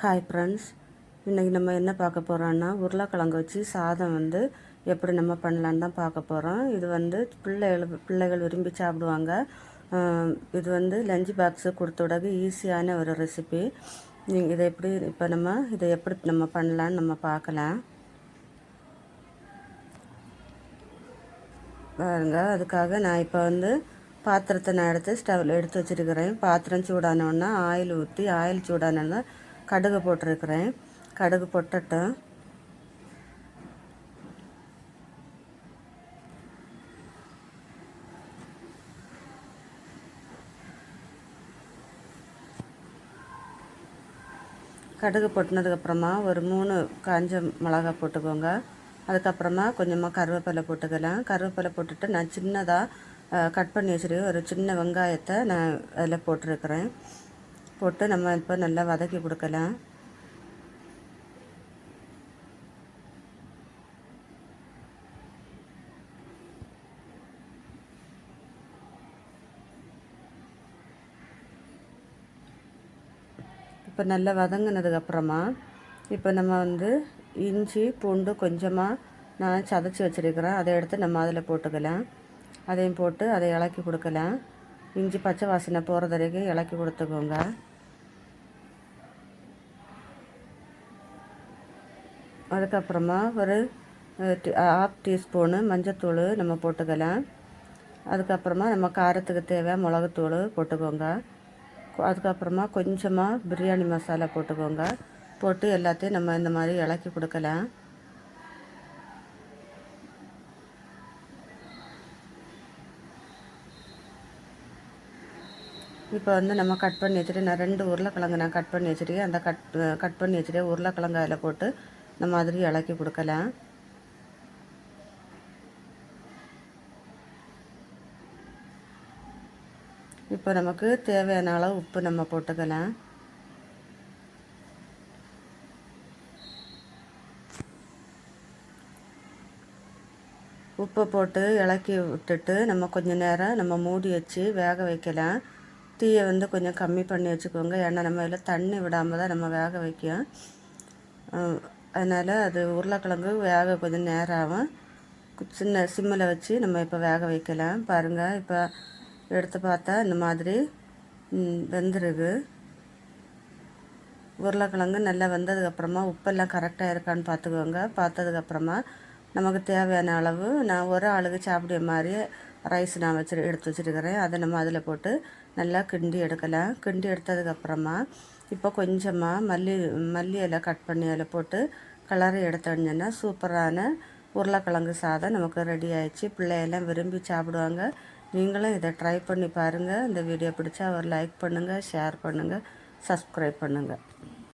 Hi friends, இன்றைக்கி நம்ம என்ன பார்க்க போகிறோன்னா உருளைக்கிழங்கு வச்சு சாதம் எப்படி நம்ம பண்ணலான்னு தான் பார்க்க போகிறோம். இது பிள்ளைகள் விரும்பி சாப்பிடுவாங்க. இது லஞ்ச் பாக்ஸு கொடுத்து விடகு ஈஸியான ஒரு ரெசிபி. இதை எப்படி நம்ம பண்ணலான்னு நம்ம பார்க்கலாம். பாருங்க, அதுக்காக நான் இப்போ பாத்திரத்தை நான் எடுத்து ஸ்டவ்வில் எடுத்து வச்சுருக்கிறேன். பாத்திரம் சூடானோன்னா ஆயில் ஊற்றி ஆயில் சூடானோன்னா கடுகு போட்டிருக்கிறேன். கடுகு பொட்டட்டும். கடுகு பொட்டினதுக்கப்புறமா ஒரு 3 காஞ்ச மிளகாய் போட்டுக்கோங்க. அதுக்கப்புறமா கொஞ்சமாக கருவேப்பிலை போட்டுக்கலாம். கருவேப்பிலை போட்டுட்டு நான் சின்னதாக கட் பண்ணி வச்சுருக்கேன் ஒரு சின்ன வெங்காயத்தை நான் அதில் போட்டிருக்கிறேன். போட்டு நம்ம இப்போ நல்லா வதக்கி கொடுக்கலாம். இப்போ நல்லா வதங்கினதுக்கப்புறமா இப்போ நம்ம இஞ்சி பூண்டு கொஞ்சமாக நான் சதைச்சி வச்சுருக்கிறேன். அதை எடுத்து நம்ம அதில் போட்டுக்கலாம். அதையும் போட்டு அதை இலக்கி கொடுக்கலாம். இஞ்சி பச்சை வாசனை போகிறது வரைக்கும் இலக்கி கொடுத்துக்கோங்க. அதுக்கப்புறமா ஒரு 1/2 டீஸ்பூனு மஞ்சத்தூள் நம்ம போட்டுக்கலாம். அதுக்கப்புறமா நம்ம காரத்துக்கு தேவை மிளகுத்தூள் போட்டுக்கோங்க. அதுக்கப்புறமா கொஞ்சமாக பிரியாணி மசாலா போட்டுக்கோங்க. போட்டு எல்லாத்தையும் நம்ம இந்த மாதிரி இலக்கி கொடுக்கலாம். இப்போ நம்ம கட் பண்ணி வச்சுட்டு நான் 2 உருளைக்கிழங்கு நான் கட் பண்ணி வச்சுருக்கேன். அந்த கட் பண்ணி வச்சுட்டு உருளைக்கிழங்கு அதில் போட்டு இந்த மாதிரி இலக்கி கொடுக்கலாம். இப்போ நமக்கு தேவையான அளவு உப்பு நம்ம போட்டுக்கலாம். உப்பு போட்டு இலக்கி விட்டுட்டு நம்ம கொஞ்சம் நேரம் நம்ம மூடி வச்சு வேக வைக்கலாம். தீயை கொஞ்சம் கம்மி பண்ணி வச்சுக்கோங்க. ஏன்னா நம்ம இதில் தண்ணி விடாமல் தான் நம்ம வேக வைக்கும். அதனால் அது உருளைக்கிழங்கு வேக கொஞ்சம் நேரம் ஆகும். சின்ன சிம்மில் வச்சு நம்ம இப்போ வேக வைக்கலாம். பாருங்கள், இப்போ எடுத்து பார்த்தா இந்த மாதிரி வெந்துருது. உருளைக்கிழங்கு நல்லா வெந்ததுக்கப்புறமா உப்பெல்லாம் கரெக்டாக இருக்கான்னு பார்த்துக்கோங்க. பார்த்ததுக்கப்புறமா நமக்கு தேவையான அளவு நான் ஒரு ஆளுக்கு சாப்பிட்ற மாதிரி ரைஸ் நான் எடுத்து வச்சுருக்கிறேன். அதை நம்ம அதில் போட்டு நல்லா கிண்டி எடுக்கலாம். கிண்டி எடுத்ததுக்கப்புறமா இப்போ கொஞ்சமாக மல்லி இலை கட் பண்ணி அதில் போட்டு கலரை எடுத்தோன்னா சூப்பரான உருளைக்கிழங்கு சாதம் நமக்கு ரெடி ஆயிடுச்சு. பிள்ளையெல்லாம் விரும்பி சாப்பிடுவாங்க. நீங்களும் இதை ட்ரை பண்ணி பாருங்கள். இந்த வீடியோ பிடிச்சா ஒரு லைக் பண்ணுங்கள், ஷேர் பண்ணுங்கள், சப்ஸ்கிரைப் பண்ணுங்கள்.